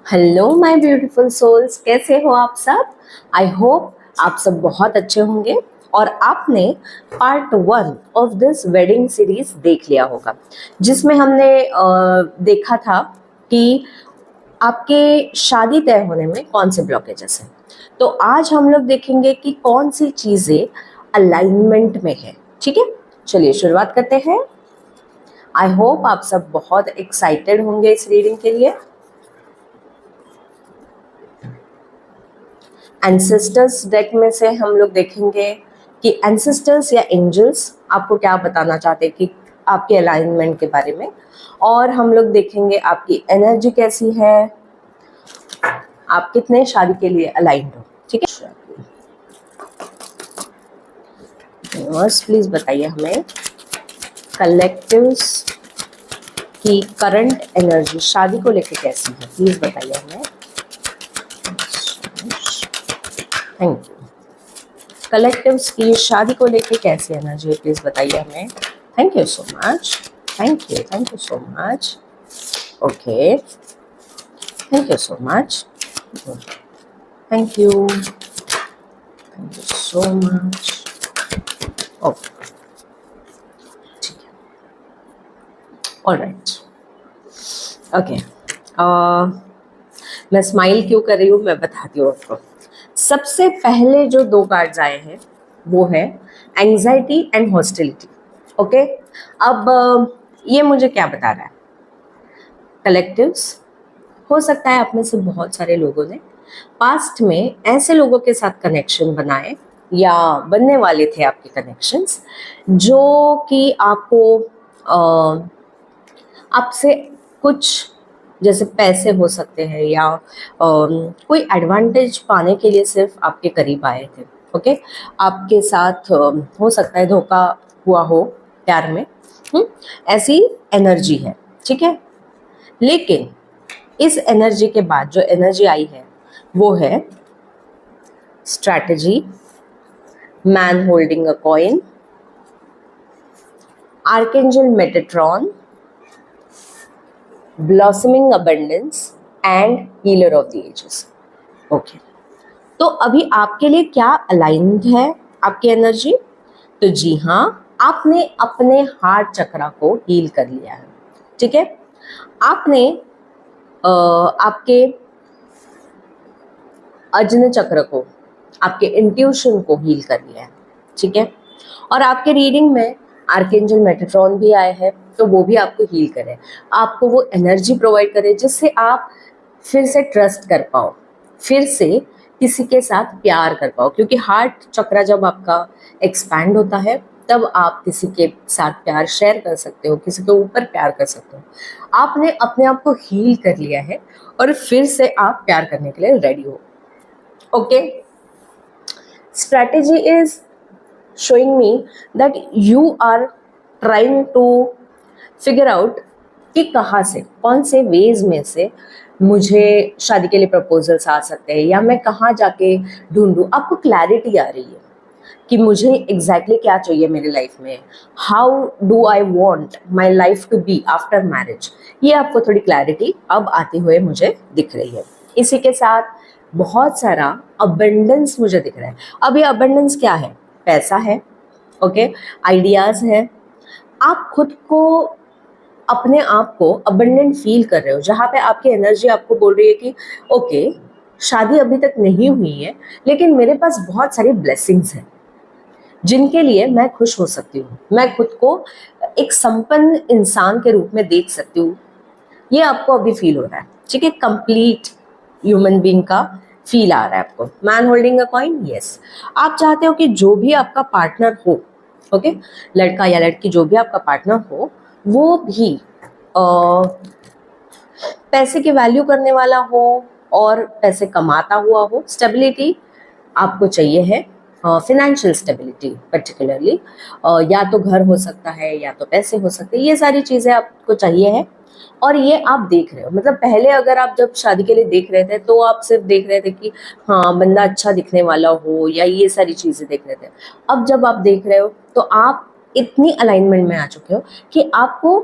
Hello my beautiful souls, कैसे हो आप सब। आई होप आप सब बहुत अच्छे होंगे और आपने part 1 of this wedding series देख लिया होगा, जिसमें हमने देखा था कि आपके शादी तय होने में कौन से ब्लॉकेजेस हैं। तो आज हम लोग देखेंगे कि कौन सी चीज़ें अलाइनमेंट में है। ठीक है, चलिए शुरुआत करते हैं। आई होप आप सब बहुत एक्साइटेड होंगे इस रीडिंग के लिए। एंसेस्टर्स डेक में से हम लोग देखेंगे कि एंसेस्टर्स या एंजल्स आपको क्या बताना चाहते हैं कि आपके अलाइनमेंट के बारे में, और हम लोग देखेंगे आपकी एनर्जी कैसी है, आप कितने शादी के लिए अलाइंड हो। ठीक है, यूनिवर्स प्लीज बताइए हमें कलेक्टिव्स की करंट एनर्जी शादी को लेकर कैसी है, प्लीज बताइए हमें। Thank you. कलेक्टिव्स की शादी को लेके कैसी एनर्जी है, प्लीज बताइए हमें। Thank you so much, thank you so much. Okay, thank you so much, thank you so much. Okay, ठीक है, ऑलराइट। ओके, मैं स्माइल क्यों कर रही हूँ मैं बताती हूँ आपको। सबसे पहले जो दो कार्ड्स आए हैं वो है एंजाइटी एंड हॉस्टिलिटी। ओके, अब ये मुझे क्या बता रहा है, कलेक्टिव्स हो सकता है आप में से बहुत सारे लोगों ने पास्ट में ऐसे लोगों के साथ कनेक्शन बनाए या बनने वाले थे आपके कनेक्शंस, जो कि आपको आपसे कुछ जैसे पैसे हो सकते हैं या कोई एडवांटेज पाने के लिए सिर्फ आपके करीब आए थे। ओके, आपके साथ हो सकता है धोखा हुआ हो प्यार में। ऐसी एनर्जी है, ठीक है। लेकिन इस एनर्जी के बाद जो एनर्जी आई है वो है strategy, man holding a coin, archangel Metatron, blossoming abundance and healer of the ages. Okay, तो अभी आपके लिए क्या अलाइंड है आपकी एनर्जी? तो जी हाँ, आपने अपने हार्ट चक्रा को हील कर लिया है। ठीक है, आपने आपके अज्ञे चक्र को, आपके इंट्यूशन को हील कर लिया है। ठीक है, और आपके रीडिंग में आर्केंजल मेटाट्रॉन भी आए हैं, तो वो भी आपको हील करे, आपको वो एनर्जी प्रोवाइड करे जिससे आप फिर से ट्रस्ट कर पाओ, फिर से किसी के साथ प्यार कर पाओ। क्योंकि हार्ट चक्र जब आपका एक्सपैंड होता है तब आप किसी के साथ प्यार शेयर कर सकते हो, किसी के ऊपर प्यार कर सकते हो। आपने अपने आप को हील कर लिया है और फिर से आप प्यार करने के लिए रेडी हो। Okay, strategy is showing me that you are trying to figure out कि कहाँ से, कौन से वेज में से मुझे शादी के लिए प्रपोजल्स आ सकते हैं या मैं कहाँ जाके ढूंढूं। आपको क्लैरिटी आ रही है कि मुझे एग्जैक्टली क्या चाहिए मेरी लाइफ में, how do I want my life to be after marriage. ये आपको थोड़ी क्लैरिटी अब आते हुए मुझे दिख रही है। इसी के साथ बहुत सारा अबंडेंस मुझे दिख रहा है। अब ये अबंडेंस क्या है? पैसा है, ओके, आइडियाज है। आप खुद को, अपने आप को अबंडेंट फील कर रहे हो, जहाँ पे आपकी एनर्जी आपको बोल रही है कि ओके, शादी अभी तक नहीं हुई है लेकिन मेरे पास बहुत सारी ब्लेसिंग्स हैं जिनके लिए मैं खुश हो सकती हूँ, मैं खुद को एक संपन्न इंसान के रूप में देख सकती हूँ। ये आपको अभी फील हो रहा है। ठीक है, कंप्लीट ह्यूमन बीइंग का फील आ रहा है आपको। Man holding a coin, yes, आप चाहते हो कि जो भी आपका पार्टनर हो, ओके, लड़का या लड़की जो भी आपका पार्टनर हो, वो भी पैसे की वैल्यू करने वाला हो और पैसे कमाता हुआ हो। स्टेबिलिटी आपको चाहिए है, फिनेंशियल स्टेबिलिटी पर्टिकुलरली, या तो घर हो सकता है या तो पैसे हो सकते हैं, ये सारी चीज़ें आपको चाहिए है। और ये आप देख रहे हो, मतलब पहले अगर आप जब शादी के लिए देख रहे थे तो आप सिर्फ देख रहे थे कि हाँ बंदा अच्छा दिखने वाला हो या ये सारी चीज़ें देख रहे थे। अब जब आप देख रहे हो तो आप इतनी अलाइनमेंट में आ चुके हो कि आपको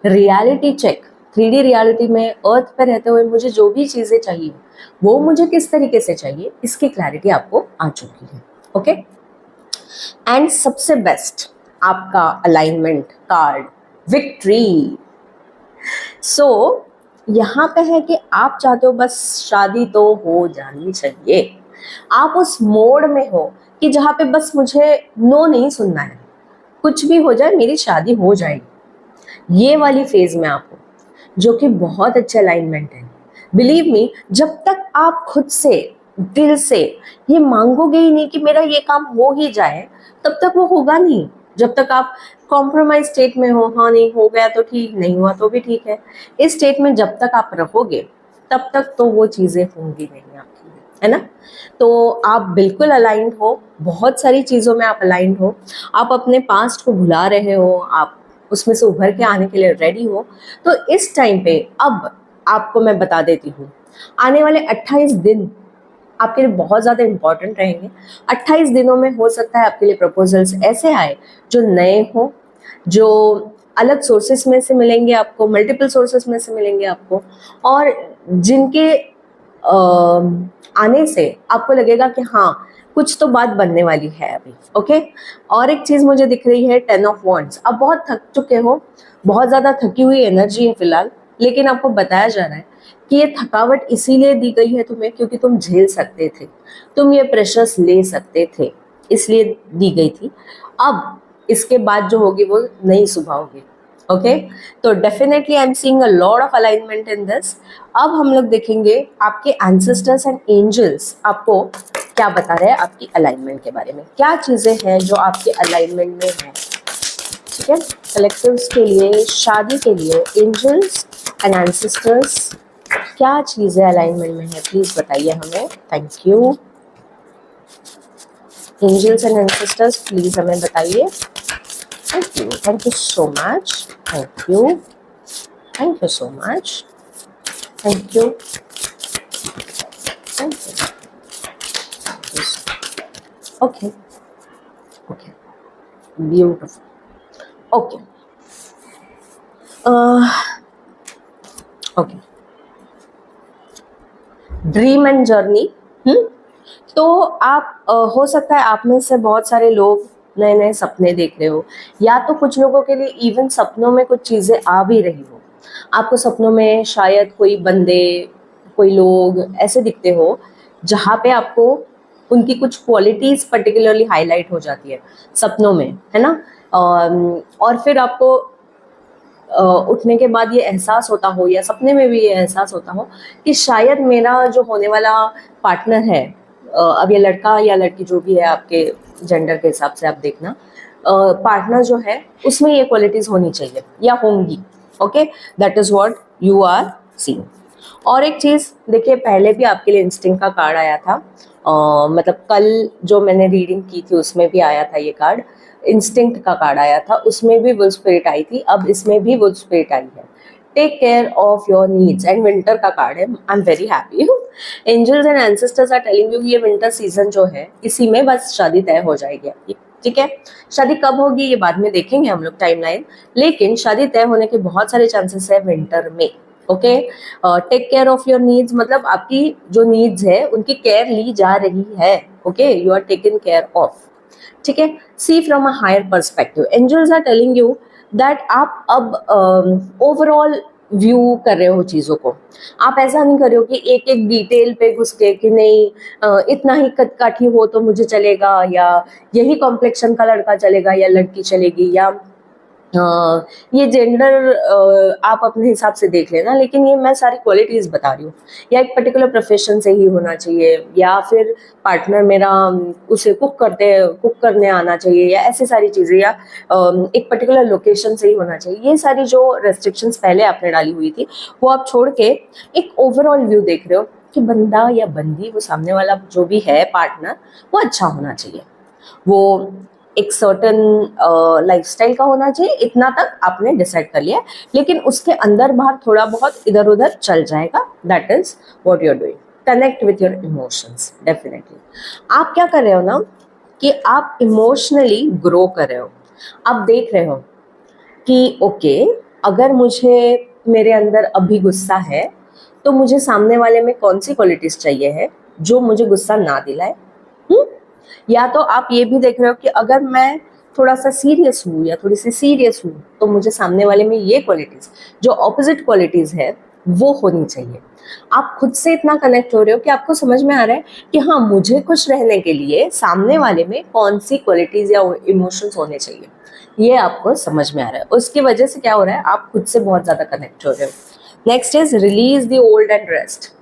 रियलिटी चेक 3D रियलिटी में अर्थ पे रहते हुए मुझे जो भी चीज़ें चाहिए वो मुझे किस तरीके से चाहिए, इसकी क्लैरिटी आपको आ चुकी है। ओके, एंड सबसे बेस्ट आपका अलाइनमेंट कार्ड विक्ट्री। सो यहाँ पे है कि आप चाहते हो बस शादी तो हो जानी चाहिए। आप उस मोड में हो कि जहाँ पे बस मुझे नो नहीं सुनना है, कुछ भी हो जाए मेरी शादी हो जाएगी, ये वाली फेज में आप हो, जो कि बहुत अच्छा अलाइनमेंट है। बिलीव मी, जब तक आप खुद से दिल से ये मांगोगे ही नहीं कि मेरा ये काम हो ही जाए, तब तक वो होगा नहीं। जब तक आप कॉम्प्रोमाइज स्टेट में हो, हाँ नहीं हो गया तो ठीक, नहीं हुआ तो भी ठीक है, इस स्टेट में जब तक आप रहोगे तब तक तो वो चीज़ें होंगी नहीं आपकी, है ना। तो आप बिल्कुल अलाइंड हो, बहुत सारी चीज़ों में आप अलाइंड हो, आप अपने पास्ट को भुला रहे हो, आप उसमें से उभर के आने के लिए रेडी हो। तो इस टाइम पे अब आपको मैं बता देती हूँ, आने वाले 28 दिन आपके लिए बहुत ज़्यादा इंपॉर्टेंट रहेंगे। 28 दिनों में हो सकता है आपके लिए प्रपोजल्स ऐसे आए जो नए हो, जो अलग सोर्सेस में से मिलेंगे आपको, मल्टीपल सोर्सेस में से मिलेंगे आपको, और जिनके आने से आपको लगेगा कि हाँ कुछ तो बात बनने वाली है अभी। ओके, और एक चीज़ मुझे दिख रही है 10 ऑफ वॉन्ड्स। अब बहुत थक चुके हो, बहुत ज़्यादा थकी हुई एनर्जी है फिलहाल, लेकिन आपको बताया जा रहा है कि ये थकावट इसीलिए दी गई है तुम्हें क्योंकि तुम झेल सकते थे, तुम ये प्रेशर्स ले सकते थे, इसलिए दी गई थी। अब इसके बाद जो होगी वो नई सुबह होगी। ओके, तो definitely I am seeing a lot of alignment in this. अब हम लोग देखेंगे आपके एंसेस्टर्स एंड एंजल्स आपको क्या बता रहे हैं आपकी अलाइनमेंट के बारे में, क्या चीज़ें हैं जो आपके अलाइनमेंट में हैं। ठीक है, कलेक्टिव्स के लिए, शादी के लिए, एंजल्स एंड एंसेस्टर्स क्या चीज़ें अलाइनमेंट में है, प्लीज़ बताइए हमें। Thank you. Angels and ancestors please हमें बताइए। Thank you so much, thank you, thank you so much, thank you, thank you. Okay okay, beautiful. Okay okay, dream and journey. तो आप हो सकता है आप में से बहुत सारे लोग नए नए सपने देख रहे हो, या तो कुछ लोगों के लिए इवन सपनों में कुछ चीज़ें आ भी रही हो। आपको सपनों में शायद कोई बंदे, कोई लोग ऐसे दिखते हो जहाँ पे आपको उनकी कुछ क्वालिटीज़ पर्टिकुलरली हाईलाइट हो जाती है सपनों में, है ना। और फिर आपको उठने के बाद ये एहसास होता हो, या सपने में भी ये एहसास होता हो कि शायद मेरा जो होने वाला पार्टनर है, अब ये लड़का या लड़की जो भी है, आपके जेंडर के हिसाब से आप देखना, पार्टनर जो है उसमें ये क्वालिटीज़ होनी चाहिए या होंगी। Okay, that is what you are seeing. और एक चीज़ देखिए, पहले भी आपके लिए इंस्टिंक्ट का कार्ड आया था, मतलब कल जो मैंने रीडिंग की थी उसमें भी आया था ये कार्ड, इंस्टिंक्ट का कार्ड आया था, उसमें भी वुल्फ स्पिरिट आई थी, अब इसमें भी वुल्फ स्पिरिट आई है। Take care of your needs, and winter का कार्ड है। I am very happy. Angels and ancestors are telling you ये विंटर सीजन जो है इसी में बस शादी तय हो जाएगी आपकी। ठीक है, शादी कब होगी ये बाद में देखेंगे हम लोग टाइमलाइन, लेकिन शादी तय होने के बहुत सारे चांसेस है विंटर में। Okay, take care of your needs मतलब आपकी जो नीड्स है उनकी केयर ली जा रही है। Okay, you are taken care of. ठीक है, see from a higher perspective. Angels are telling you that आप अब ओवरऑल व्यू कर रहे हो चीज़ों को। आप ऐसा नहीं कर रहे हो कि एक एक डिटेल पे घुस के कि नहीं इतना ही कदकाठी हो तो मुझे चलेगा, या यही कॉम्प्लेक्शन का लड़का चलेगा या लड़की चलेगी, या ये जेंडर आप अपने हिसाब से देख लेना, लेकिन ये मैं सारी क्वालिटीज़ बता रही हूँ। या एक पर्टिकुलर प्रोफेशन से ही होना चाहिए, या फिर पार्टनर मेरा उसे कुक करने आना चाहिए, या ऐसी सारी चीज़ें, या एक पर्टिकुलर लोकेशन से ही होना चाहिए। ये सारी जो रेस्ट्रिक्शंस पहले आपने डाली हुई थी वो आप छोड़ के एक ओवरऑल व्यू देख रहे हो कि बंदा या बंदी, वो सामने वाला जो भी है पार्टनर, वो अच्छा होना चाहिए, वो एक सर्टन लाइफस्टाइल का होना चाहिए, इतना तक आपने डिसाइड कर लिया, लेकिन उसके अंदर बाहर थोड़ा बहुत इधर उधर चल जाएगा। That is what you are doing. Connect with your emotions. Definitely आप क्या कर रहे हो ना, कि आप इमोशनली ग्रो कर रहे हो। आप देख रहे हो कि ओके, अगर मुझे मेरे अंदर अभी गुस्सा है, तो मुझे सामने वाले में कौन सी क्वालिटीज चाहिए है जो मुझे गुस्सा ना दिलाए। या तो आप ये भी देख रहे हो कि अगर मैं थोड़ा सा सीरियस हूँ या थोड़ी सी सीरियस हूँ तो मुझे सामने वाले में ये क्वालिटीज, जो ऑपोजिट क्वालिटीज है, वो होनी चाहिए। आप खुद से इतना कनेक्ट हो रहे हो कि आपको समझ में आ रहा है कि हाँ, मुझे खुश रहने के लिए सामने वाले में कौन सी क्वालिटीज या इमोशंस होने चाहिए, ये आपको समझ में आ रहा है। उसकी वजह से क्या हो रहा है, आप खुद से बहुत ज्यादा कनेक्ट हो रहे हो। Next is release the old and rest.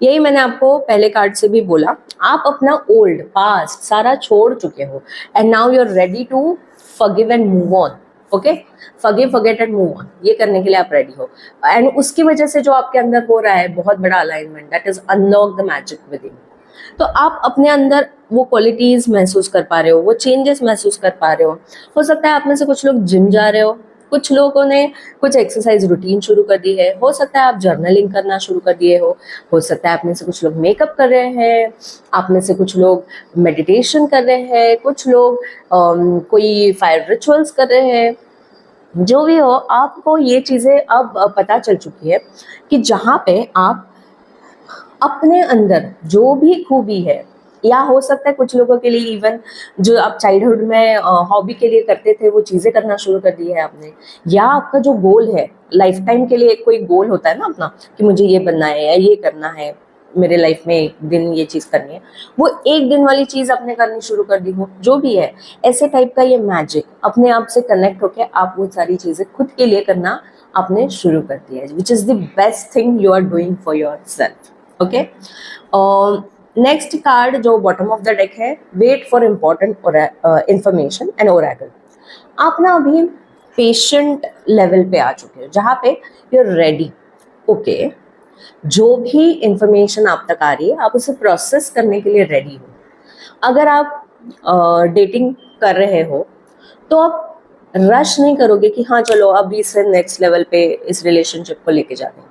यही मैंने आपको पहले कार्ड से भी बोला, आप अपना ओल्ड पास्ट सारा छोड़ चुके हो and now you are ready to forgive and move on. Okay, forgive, forget and move on, ये करने के लिए आप रेडी हो। एंड उसकी वजह से जो आपके अंदर हो रहा है बहुत बड़ा alignment, that is unlock the magic with in. तो आप अपने अंदर वो क्वालिटीज महसूस कर पा रहे हो, वो चेंजेस महसूस कर पा रहे हो सकता है आप में से कुछ लोग जिम जा रहे हो, कुछ लोगों ने कुछ एक्सरसाइज रूटीन शुरू कर दी है, हो सकता है आप जर्नलिंग करना शुरू कर दिए हो सकता है आप में से कुछ लोग मेकअप कर रहे हैं, आप में से कुछ लोग मेडिटेशन कर रहे हैं, कुछ लोग कोई फायर रिचुअल्स कर रहे हैं। जो भी हो, आपको ये चीज़ें अब पता चल चुकी है कि जहाँ पे आप अपने अंदर जो भी खूबी है, या हो सकता है कुछ लोगों के लिए इवन जो आप चाइल्डहुड में हॉबी के लिए करते थे वो चीज़ें करना शुरू कर दी है आपने, या आपका जो गोल है लाइफ टाइम के लिए, एक कोई गोल होता है ना अपना कि मुझे ये बनना है या ये करना है, मेरे लाइफ में एक दिन ये चीज़ करनी है, वो एक दिन वाली चीज़ आपने करनी शुरू कर दी हो, जो भी है ऐसे टाइप का ये मैजिक अपने आप से कनेक्ट होकर आप वो सारी चीज़ें खुद के लिए करना आपने शुरू कर दिया है, which is the best thing you are doing for yourself. Okay, next card जो बॉटम ऑफ द डेक है, wait for important information and oracle. आप ना अभी पेशेंट लेवल पे आ चुके हो जहाँ पे यू आर रेडी। ओके, जो भी इंफॉर्मेशन आप तक आ रही है आप उसे प्रोसेस करने के लिए रेडी हो। अगर आप डेटिंग कर रहे हो तो आप रश नहीं करोगे कि हाँ चलो अभी से नेक्स्ट लेवल पे इस रिलेशनशिप को लेके जाते हैं,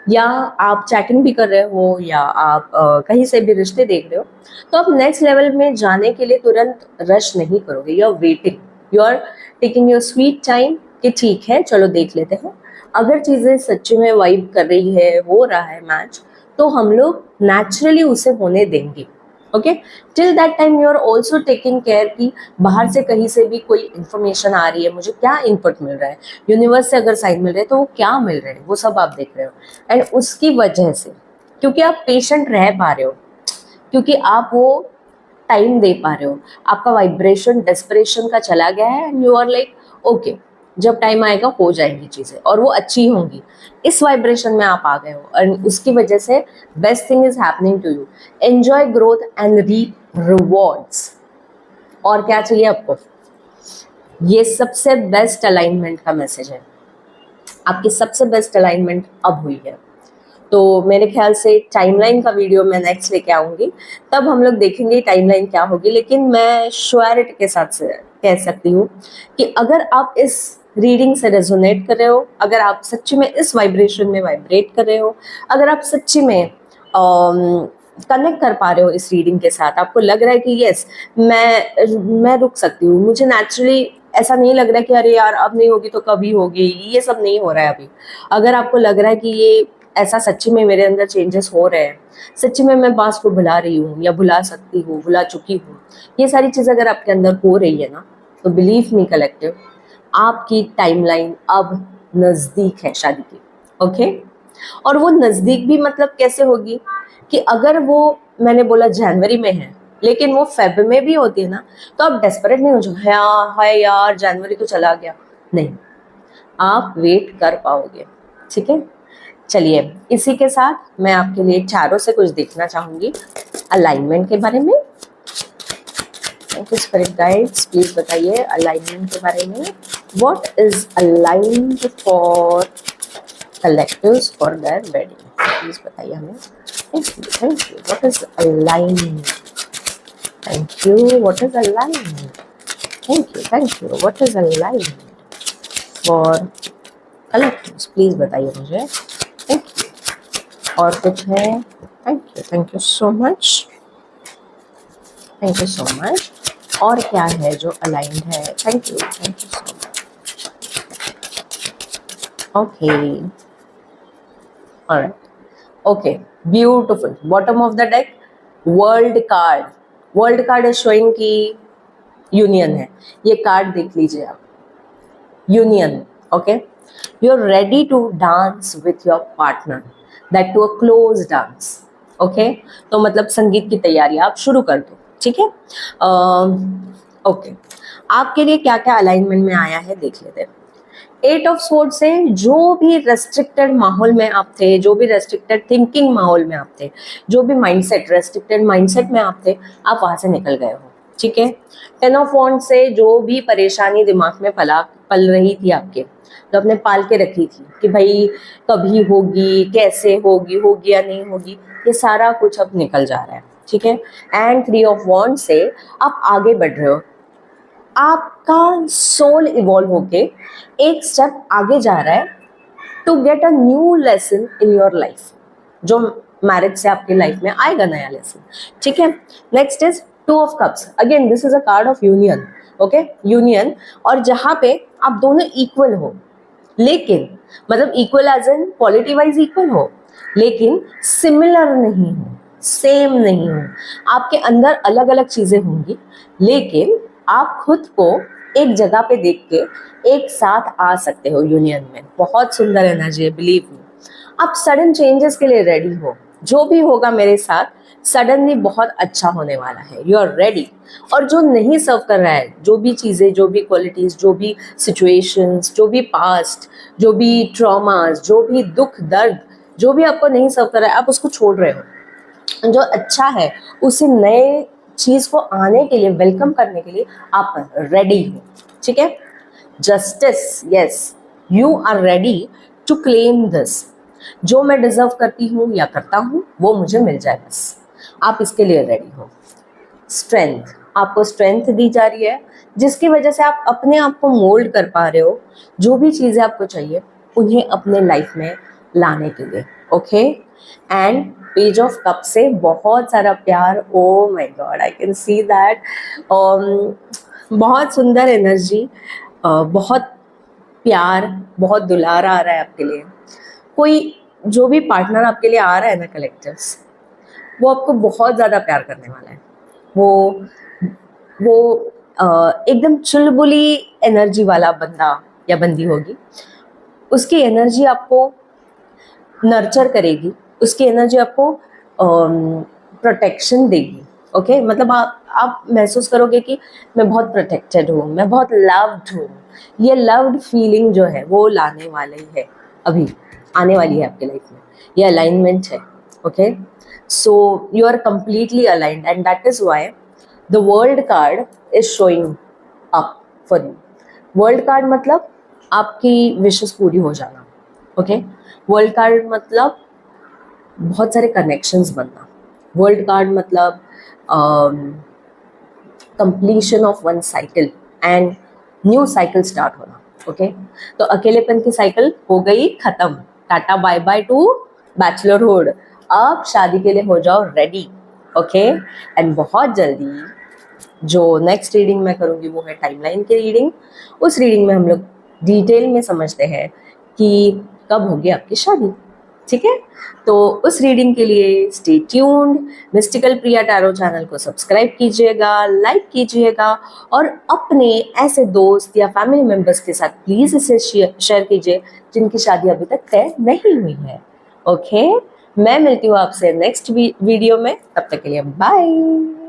या आप चैटिंग भी कर रहे हो या आप कहीं से भी रिश्ते देख रहे हो, तो आप नेक्स्ट लेवल में जाने के लिए तुरंत रश नहीं करोगे। You are waiting, you are taking your sweet time कि ठीक है चलो देख लेते हैं। अगर चीज़ें सच्ची में वाइब कर रही है, हो रहा है मैच, तो हम लोग नेचुरली उसे होने देंगे। Okay, till that time you are also taking care कि बाहर से कहीं से भी कोई इन्फॉर्मेशन आ रही है, मुझे क्या इनपुट मिल रहा है, यूनिवर्स से अगर साइन मिल रहे हैं तो वो क्या मिल रहे हैं, वो सब आप देख रहे हो। एंड उसकी वजह से क्योंकि आप पेशेंट रह पा रहे हो, क्योंकि आप वो टाइम दे पा रहे हो, आपका वाइब्रेशन डेस्परेशन का चला गया है and you are like okay, जब टाइम आएगा हो जाएंगी चीज़ें और वो अच्छी होंगी, इस वाइब्रेशन में आप आ गए हो। और उसकी वजह से best thing is happening to you, enjoy growth and reap rewards. और क्या चाहिए आपको, ये सबसे बेस्ट अलाइनमेंट का मैसेज है, आपकी सबसे बेस्ट अलाइनमेंट अब हुई है। तो मेरे ख्याल से टाइमलाइन का वीडियो मैं नेक्स्ट लेके आऊँगी, तब हम लोग देखेंगे टाइमलाइन क्या होगी। लेकिन मैं श्योरिटी के साथ से कह सकती हूँ कि अगर आप इस रीडिंग से रेजोनेट कर रहे हो, अगर आप सच्ची में इस वाइब्रेशन में वाइब्रेट कर रहे हो, अगर आप सच्ची में कनेक्ट कर पा रहे हो इस रीडिंग के साथ, आपको लग रहा है कि यस मैं रुक सकती हूँ, मुझे नेचुरली ऐसा नहीं लग रहा है कि अरे यार अब नहीं होगी तो कभी होगी, ये सब नहीं हो रहा है अभी। अगर आपको लग रहा है कि ये ऐसा सच्ची में मेरे अंदर चेंजेस हो रहे हैं, सच्ची में मैं बास को भुला रही हूँ या भुला सकती हूँ, भुला चुकी हूँ, ये सारी चीज़ अगर आपके अंदर हो रही है ना, तो बिलीव मी कलेक्टिव, आपकी टाइमलाइन अब नज़दीक है शादी की। ओके, और वो नज़दीक भी मतलब कैसे होगी कि अगर वो मैंने बोला जनवरी में है लेकिन वो फेब में भी होती है ना, तो आप डेस्परेट नहीं हो जाओ, हाँ हाय यार जनवरी तो चला गया, नहीं, आप वेट कर पाओगे। ठीक है, चलिए इसी के साथ मैं आपके लिए चारों से कुछ देखना चाहूँगी अलाइनमेंट के बारे में। Thank you spirit guides, please बताइए अलाइनमेंट के बारे में, what is aligned for collectives for their wedding, please बताइए हमें। Thank you, what is aligned, thank you, what is aligned, thank you, what is aligned for collectives, please बताइए मुझे। Thank you, और कुछ है, thank you so much, thank you so much, और क्या है जो अलाइंड है, thank you so much. Okay, alright, okay, beautiful. Bottom of the deck world card. World card is showing कि यूनियन है. ये कार्ड देख लीजिए आप, union. Okay, you are ready to dance with your partner, that too a close dance. Okay, तो मतलब संगीत की तैयारी आप शुरू कर दो. ठीक है. ओके, आपके लिए क्या क्या अलाइनमेंट में आया है देख लेते हैं. 8 ऑफ स्वॉर्ड से जो भी रेस्ट्रिक्टेड माहौल में आप थे, जो भी रेस्ट्रिक्टेड थिंकिंग माहौल में आप थे, जो भी माइंडसेट रेस्ट्रिक्टेड माइंडसेट में आप थे, आप वहां से निकल गए हो. ठीक है. 10 ऑफ वॉन्ड से जो भी परेशानी दिमाग में पल रही थी आपके, जो आपने पाल के रखी थी कि भाई कभी होगी, कैसे होगी, होगी या नहीं होगी, ये सारा कुछ अब निकल जा रहा है. ठीक है. एंड 3 ऑफ वॉन्ड से आप आगे बढ़ रहे हो. आपका सोल इवॉल्व होके एक स्टेप आगे जा रहा है to get a new lesson in your life, जो मैरिज से आपकी लाइफ में आएगा नया लेसन. ठीक है. Next is 2 of cups. Again this is a card of union. Okay, union. और जहां पे आप दोनों इक्वल हो, लेकिन मतलब equal as in quality wise equal हो, लेकिन सिमिलर नहीं हो, सेम नहीं हो. आपके अंदर अलग अलग चीजें होंगी, लेकिन आप खुद को एक जगह पे देख के एक साथ आ सकते हो यूनियन में. बहुत सुंदर एनर्जी है, बिलीव मी. आप सडन चेंजेस के लिए रेडी हो. जो भी होगा मेरे साथ सडनली बहुत अच्छा होने वाला है. You are ready. और जो नहीं सर्व कर रहा है, जो भी चीज़ें, जो भी क्वालिटीज़, जो भी सिचुएशंस, जो भी पास्ट, जो भी ट्रॉमास, जो भी दुख दर्द, जो भी आपको नहीं सर्व कर रहा है, आप उसको छोड़ रहे हो. जो अच्छा है उसी नए चीज़ को आने के लिए, वेलकम करने के लिए आप रेडी हो. ठीक है. Justice. Yes, you are ready to claim this. जो मैं डिजर्व करती हूँ या करता हूँ वो मुझे मिल जाए, बस आप इसके लिए रेडी हो. स्ट्रेंथ. आपको स्ट्रेंथ दी जा रही है, जिसकी वजह से आप अपने आप को मोल्ड कर पा रहे हो, जो भी चीज़ें आपको चाहिए उन्हें अपने लाइफ में लाने के लिए. Okay. And page of cup से बहुत सारा प्यार. Oh my God, I can see that. बहुत सुंदर एनर्जी, बहुत प्यार, बहुत दुलार आ रहा है आपके लिए. कोई जो भी पार्टनर आपके लिए आ रहा है ना कलेक्टर्स, वो आपको बहुत ज़्यादा प्यार करने वाला है. वो एकदम चुलबुली एनर्जी वाला बंदा या बंदी होगी. उसकी एनर्जी आपको नर्चर करेगी, उसकी एनर्जी आपको प्रोटेक्शन देगी. ओके, मतलब आप महसूस करोगे कि मैं बहुत प्रोटेक्टेड हूँ, मैं बहुत लव्ड हूँ. ये लव्ड फीलिंग जो है वो लाने वाली है, अभी आने वाली है आपके लाइफ में. ये अलाइनमेंट है. Okay, so you are completely aligned and that is why the world card is showing up for you. World card मतलब आपकी विशेस पूरी हो जाना. ओके, वर्ल्ड कार्ड मतलब बहुत सारे कनेक्शंस बनना. वर्ल्ड कार्ड मतलब completion of one cycle and new cycle start होना. ओके, तो अकेलेपन की साइकिल हो गई खत्म. Tata bye bye to bachelorhood. अब शादी के लिए हो जाओ रेडी. ओके, एंड बहुत जल्दी जो नेक्स्ट रीडिंग मैं करूँगी वो है टाइमलाइन की रीडिंग. उस रीडिंग में हम लोग डिटेल में समझते हैं कि कब होगी आपकी शादी. ठीक है, तो उस रीडिंग के लिए स्टे ट्यून्ड. मिस्टिकल प्रिया टैरो चैनल को सब्सक्राइब कीजिएगा, लाइक कीजिएगा, और अपने ऐसे दोस्त या फैमिली मेम्बर्स के साथ प्लीज़ इसे शेयर कीजिए जिनकी शादी अभी तक तय नहीं हुई है. ओके, मैं मिलती हूँ आपसे नेक्स्ट वीडियो में. तब तक के लिए बाय.